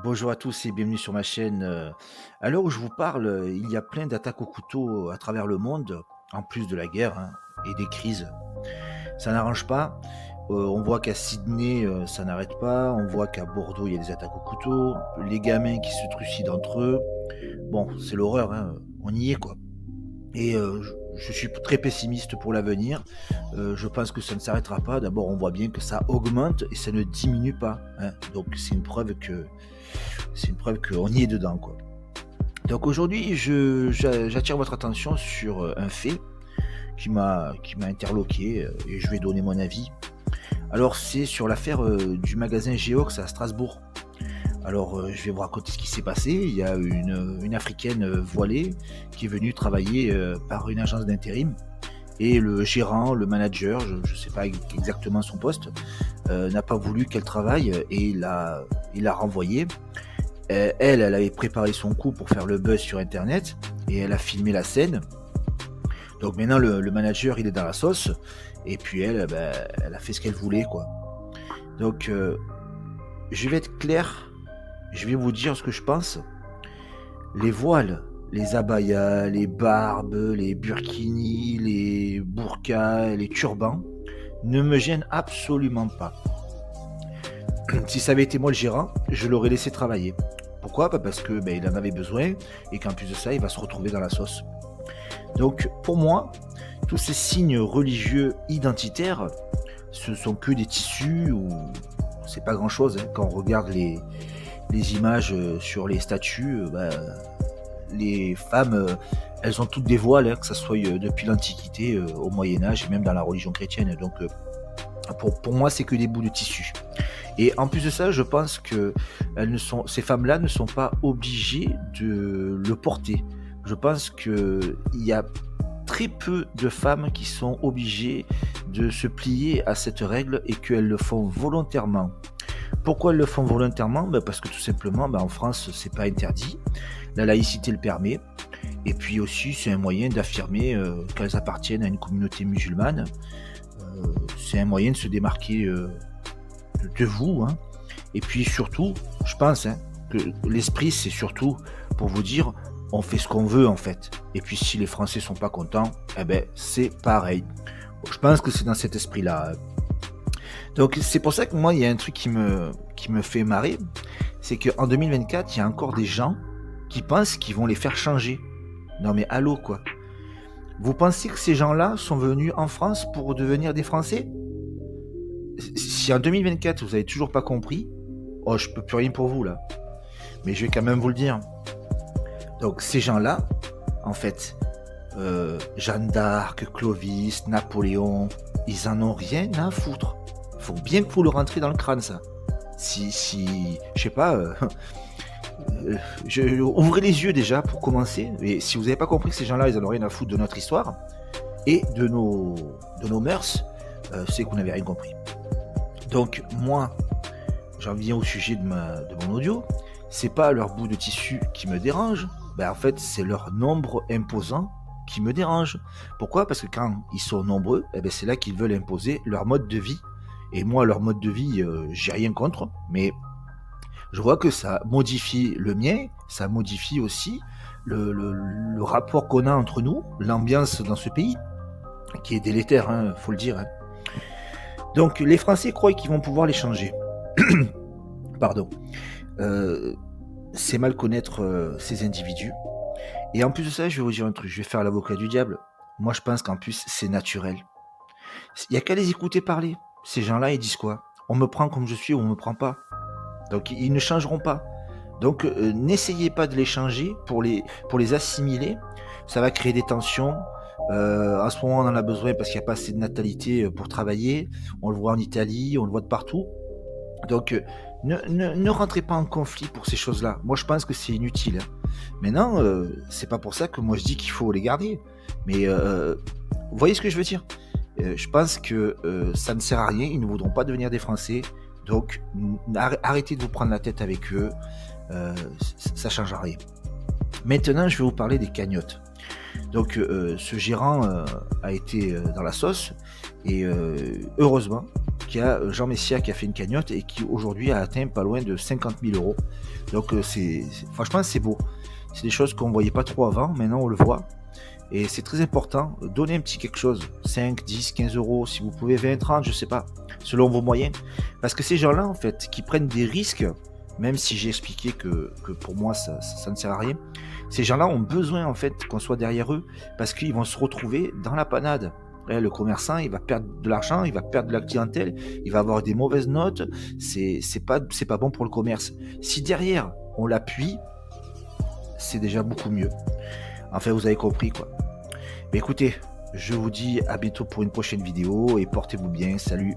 Bonjour à tous et bienvenue sur ma chaîne. À l'heure où je vous parle, il y a plein d'attaques au couteau à travers le monde, en plus de la guerre hein, et des crises. Ça n'arrange pas. On voit qu'à Sydney, ça n'arrête pas. On voit qu'à Bordeaux, il y a des attaques au couteau. Les gamins qui se trucident entre eux. Bon, c'est l'horreur, hein. On y est quoi. Et je suis très pessimiste pour l'avenir. Je pense que ça ne s'arrêtera pas. D'abord, on voit bien que ça augmente et ça ne diminue pas, hein. Donc c'est une preuve qu'on y est dedans, quoi. Donc aujourd'hui, j'attire votre attention sur un fait qui m'a interloqué et je vais donner mon avis. Alors c'est sur l'affaire du magasin Geox à Strasbourg. Alors je vais vous raconter ce qui s'est passé. Il y a une africaine voilée qui est venue travailler par une agence d'intérim et le gérant, le manager, je ne sais pas exactement son poste, n'a pas voulu qu'elle travaille et il l'a renvoyée. Elle avait préparé son coup pour faire le buzz sur internet et elle a filmé la scène. Donc maintenant le manager il est dans la sauce et puis elle, ben, elle a fait ce qu'elle voulait quoi. Donc je vais être clair, je vais vous dire ce que je pense. Les voiles, les abayas, les barbes, les burkinis, les burkas, les turbans ne me gênent absolument pas. Si ça avait été moi le gérant, je l'aurais laissé travailler. Pourquoi? Parce que ben, il en avait besoin et qu'en plus de ça, il va se retrouver dans la sauce. Donc pour moi, tous ces signes religieux identitaires, ce sont que des tissus ou c'est pas grand chose hein. Quand on regarde les images sur les statues, les femmes, elles ont toutes des voiles, hein, que ça soit depuis l'Antiquité, au Moyen-Âge et même dans la religion chrétienne. Donc pour moi, c'est que des bouts de tissu. Et en plus de ça, je pense que ces femmes-là ne sont pas obligées de le porter. Je pense qu'il y a très peu de femmes qui sont obligées de se plier à cette règle et qu'elles le font volontairement. Pourquoi elles le font volontairement? Parce que tout simplement, en France, c'est pas interdit. La laïcité le permet. Et puis aussi, c'est un moyen d'affirmer qu'elles appartiennent à une communauté musulmane. C'est un moyen de se démarquer de vous. Hein. Et puis surtout, je pense que l'esprit, c'est surtout pour vous dire, on fait ce qu'on veut en fait. Et puis si les Français sont pas contents, c'est pareil. Bon, je pense que c'est dans cet esprit-là. Donc c'est pour ça que moi, il y a un truc qui me fait marrer, c'est qu'en 2024, il y a encore des gens qui pensent qu'ils vont les faire changer. Non mais allô quoi. Vous pensez que ces gens-là sont venus en France pour devenir des Français? Si en 2024 vous avez toujours pas compris, oh je peux plus rien pour vous là. Mais je vais quand même vous le dire. Donc ces gens-là, en fait, Jeanne d'Arc, Clovis, Napoléon, ils en ont rien à foutre. Faut bien que vous le rentrez dans le crâne ça. Si je sais pas, ouvrez les yeux déjà pour commencer. Et si vous n'avez pas compris que ces gens-là, ils en ont rien à foutre de notre histoire et de nos mœurs, c'est que vous n'avez rien compris. Donc moi, j'en viens au sujet de mon audio. C'est pas leur bout de tissu qui me dérange. En fait, c'est leur nombre imposant qui me dérange. Pourquoi? Parce que quand ils sont nombreux, c'est là qu'ils veulent imposer leur mode de vie. Et moi, leur mode de vie, j'ai rien contre, mais je vois que ça modifie le mien, ça modifie aussi le rapport qu'on a entre nous, l'ambiance dans ce pays, qui est délétère, hein, faut le dire. Hein. Donc les Français croient qu'ils vont pouvoir les changer. Pardon. C'est mal connaître ces individus. Et en plus de ça, je vais vous dire un truc, je vais faire l'avocat du diable. Moi, je pense qu'en plus, c'est naturel. Il n'y a qu'à les écouter parler. Ces gens-là, ils disent quoi? On me prend comme je suis ou on me prend pas. Donc, ils ne changeront pas. Donc, n'essayez pas de les changer pour les assimiler. Ça va créer des tensions. En ce moment, on en a besoin parce qu'il n'y a pas assez de natalité pour travailler. On le voit en Italie, on le voit de partout. Donc, ne rentrez pas en conflit pour ces choses-là. Moi, je pense que c'est inutile. Hein. Maintenant, c'est pas pour ça que moi je dis qu'il faut les garder. Mais vous voyez ce que je veux dire? Je pense que ça ne sert à rien. Ils ne voudront pas devenir des Français. Donc, arrêtez de vous prendre la tête avec eux. Ça change rien. Maintenant, je vais vous parler des cagnottes. Donc, ce gérant a été dans la sauce. Et heureusement, qu'il y a Jean Messia qui a fait une cagnotte et qui aujourd'hui a atteint pas loin de 50 000 euros. Donc franchement c'est beau. C'est des choses qu'on ne voyait pas trop avant, maintenant on le voit. Et c'est très important, donnez un petit quelque chose, 5, 10, 15 euros, si vous pouvez 20, 30, je sais pas, selon vos moyens. Parce que ces gens-là, en fait, qui prennent des risques, même si j'ai expliqué que pour moi ça ne sert à rien, ces gens-là ont besoin en fait qu'on soit derrière eux, parce qu'ils vont se retrouver dans la panade. Le commerçant, il va perdre de l'argent, il va perdre de la clientèle, il va avoir des mauvaises notes, c'est pas bon pour le commerce. Si derrière on l'appuie, c'est déjà beaucoup mieux. Enfin, vous avez compris quoi. Mais écoutez, je vous dis à bientôt pour une prochaine vidéo et portez-vous bien. Salut!